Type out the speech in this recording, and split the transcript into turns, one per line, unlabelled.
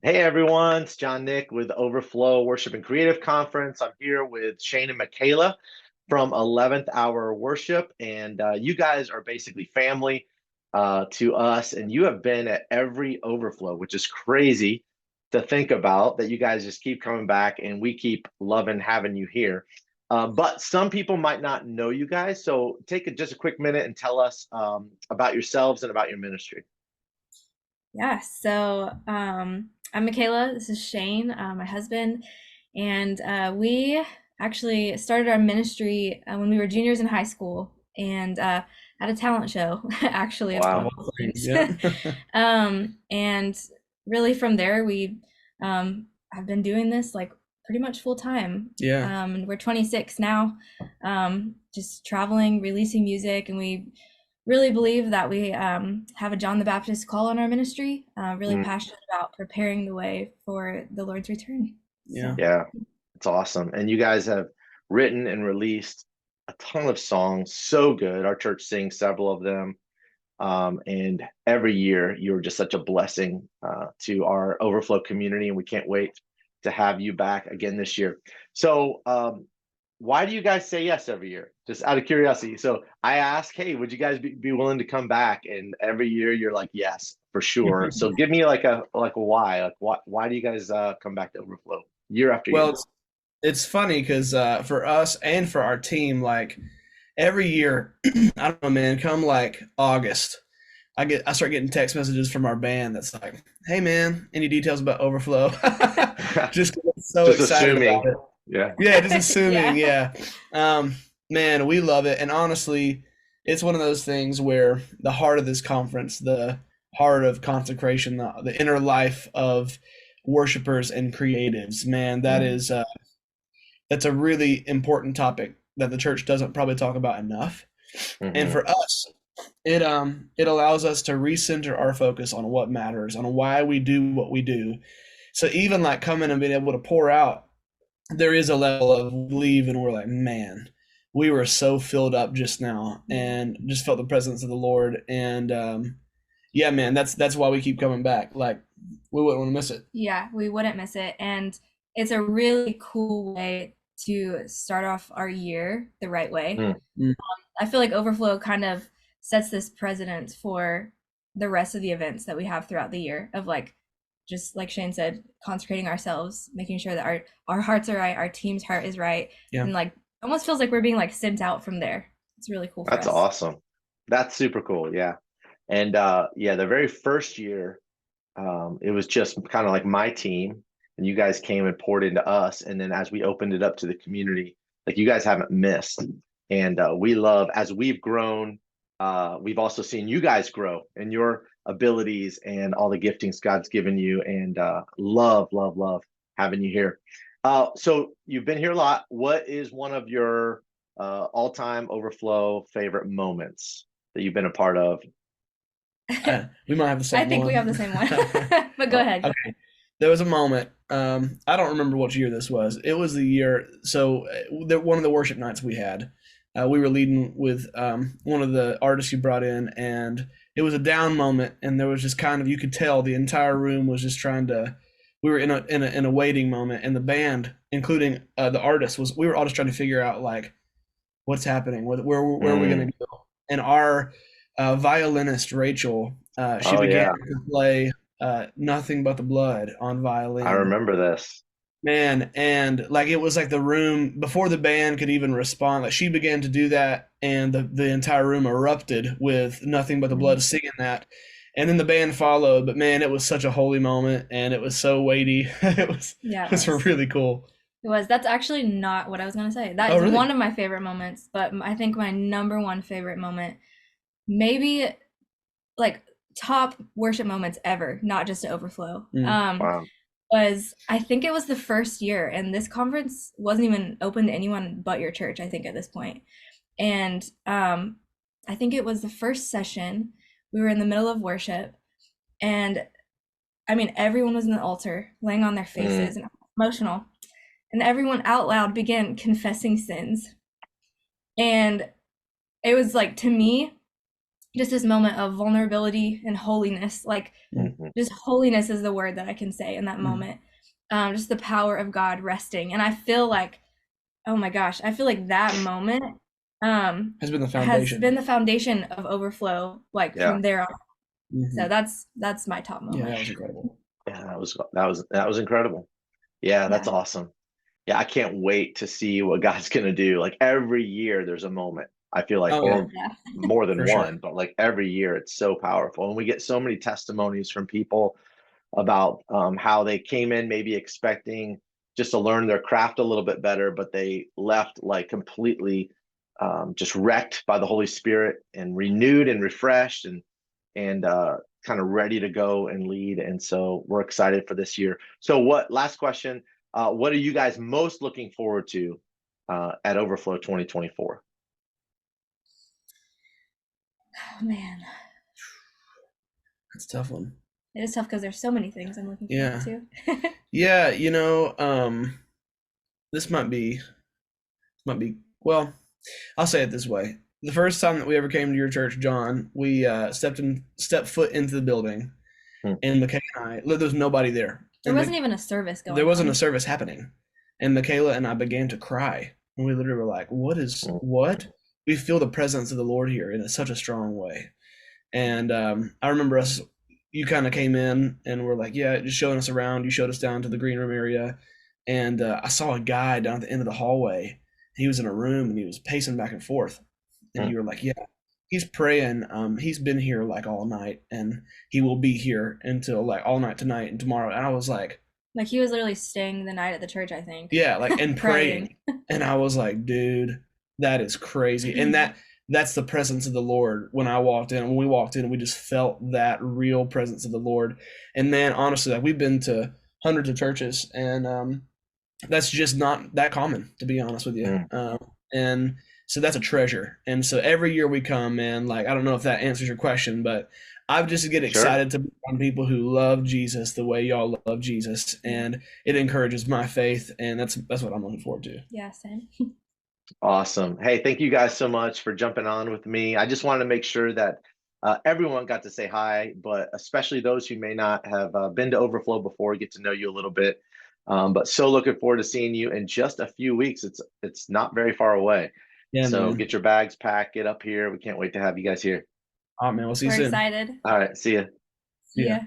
Hey everyone, it's John Nick with Overflow Worship and Creative Conference. I'm here with Shane and Michaela from 11th Hour Worship, and you guys are basically family to us, and you have been at every Overflow, which is crazy to think about that you guys just keep coming back, and we keep loving having you here. But some people might not know you guys, so take just a quick minute and tell us about yourselves and about your ministry.
Yeah, so I'm Michaela. This is Shane, my husband, and we actually started our ministry when we were juniors in high school and at a talent show, actually, of
Wow.
all things.
Yeah.
And really from there, we have been doing this like pretty much full time.
Yeah.
And we're 26 now, just traveling, releasing music, and we really believe that we have a John the Baptist call on our ministry, really
Mm,
passionate about preparing the way for the Lord's return.
Yeah.
So,
yeah. It's awesome. And you guys have written and released a ton of songs. So good. Our church sings several of them. And every year you're just such a blessing to our Overflow community. And we can't wait to have you back again this year. So, why do you guys say yes every year? Just out of curiosity. So I ask, hey, would you guys be willing to come back? And every year you're like, yes, for sure. So give me like a why. Like why do you guys come back to Overflow year after
Well,
year?
it's funny because for us and for our team, like every year, I don't know, man, come like August, I start getting text messages from our band that's like, "Hey, man, any details about Overflow?" Just 'cause I'm so
Just
excited about
assuming.
it.
Yeah.
Yeah, just assuming.
yeah.
Yeah. Um, Man, we love it, and honestly, it's one of those things where the heart of this conference, the heart of consecration, the inner life of worshipers and creatives, man,
Mhm.
that's a really important topic that the church doesn't probably talk about enough. And
Hmm.
for us, it allows us to recenter our focus on what matters, on why we do what we do. So even like coming and being able to pour out, there is a level of leave and we're like, man, we were so filled up just now
Yeah.
and just felt the presence of the Lord. And yeah, man, that's why we keep coming back. Like we wouldn't want to miss it.
Yeah, we wouldn't miss it. And it's a really cool way to start off our year the right way.
Mm.
Mm,
I feel like Overflow kind of sets this precedent for the rest of the events that we have throughout the year of like just like Shane said, consecrating ourselves, making sure that our hearts are right, our team's heart is right,
yeah.
and like almost feels like we're being like sent out from there. It's really cool for
That's
us.
awesome. That's super cool. Yeah. And yeah, the very first year, it was just kind of like my team, and you guys came and poured into us. And then as we opened it up to the community, like you guys haven't missed. And we love, as we've grown, we've also seen you guys grow in your abilities and all the giftings God's given you. And love having you here. So you've been here a lot. What is one of your all-time Overflow favorite moments that you've been a part of?
We might have the
I
same
think we have
one.
the same one. But go ahead.
Okay. There was a moment. I don't remember which year this was. It was the year. So one of the worship nights we had, we were leading with one of the artists you brought in, and it was a down moment. And there was just kind of, you could tell the entire room was just trying to. We were in a waiting moment, and the band, including the artist, we were all just trying to figure out like what's happening, where are we going
Mm.
to go. And our violinist Rachel, she
Oh
began
yeah,
to play Nothing But the Blood on
I
violin.
remember this.
Man, and like it was like the room before the band could even respond, like she began to do that, and the entire room erupted with Nothing But the
Mm.
Blood singing that. And then the band followed, but man, it was such a holy moment and it was so weighty.
Yeah,
It
it
was
was.
really cool.
It was. That's actually not what I was gonna say. That
Oh,
is
really?
one of my favorite moments, but I think my number one favorite moment, maybe like top worship moments ever, not just to Overflow.
Mm,
Wow.
Was I think it was the first year, and this conference wasn't even open to anyone but your church, I think, at this point. And I think it was the first session. We were in the middle of worship, and I mean, everyone was in the altar, laying on their
Mm.
faces and emotional, and everyone out loud began confessing sins. And it was like, to me, just this moment of vulnerability and holiness. Like,
Mhm.
just holiness is the word that I can say in that moment. Just the power of God resting. And I feel like, oh my gosh, I feel like that moment
Has been the
has
foundation.
been the foundation of Overflow, like
Yeah.
from there on. So
Mhm.
that's my top
Yeah,
moment.
that was incredible.
Yeah, that was incredible. Yeah, that's
Yeah.
awesome. Yeah, I can't wait to see what God's gonna do. Like every year there's a moment. I feel like,
Oh yeah,
or
Yeah.
more than
for sure.
one, but like every year it's so powerful. And we get so many testimonies from people about how they came in maybe expecting just to learn their craft a little bit better, but they left like completely just wrecked by the Holy Spirit and renewed and refreshed and kind of ready to go and lead. And so we're excited for this year. So, what? Last question. What are you guys most looking forward to at Overflow 2024?
Oh man.
That's a tough one.
It is tough because there's so many things I'm looking forward
Yeah.
to.
Yeah, this might be well, I'll say it this way. The first time that we ever came to your church, John, we stepped foot into the building,
Hmm.
and McKay and I, there was nobody there.
There
And
wasn't even a service
there
going
wasn't a
on.
service happening. And Michaela and I began to cry. And we literally were like,
Hmm.
what? We feel the presence of the Lord here in such a strong way. And I remember you kind of came in and were like, yeah, just showing us around. You showed us down to the green room area. And I saw a guy down at the end of the hallway. He was in a room and he was pacing back and forth. And
Hmm.
you were like, yeah, he's praying. He's been here like all night and he will be here until like all night tonight and tomorrow. And I was
Like he was literally staying the night at the church, I think,
yeah, like and
praying.
praying. And I was like, dude, that is crazy. And that's the presence of the Lord when I walked in. When we walked in, we just felt that real presence of the Lord. And man, honestly, like we've been to hundreds of churches and that's just not that common, to be honest with you.
Hmm.
And so that's a treasure. And so every year we come, man, like I don't know if that answers your question, but I just get
Sure.
excited to be around people who love Jesus the way y'all love Jesus, and it encourages my faith, and that's what I'm looking forward to.
Yeah, same.
Awesome. Hey, thank you guys so much for jumping on with me. I just wanted to make sure that everyone got to say hi, but especially those who may not have been to Overflow before, get to know you a little bit. But so looking forward to seeing you in just a few weeks. It's not very far away.
Yeah,
So
man.
get your bags packed, get up here. We can't wait to have you guys here.
All right, man. We'll see you
We're
soon.
excited.
All right, see ya.
See
Yeah.
ya.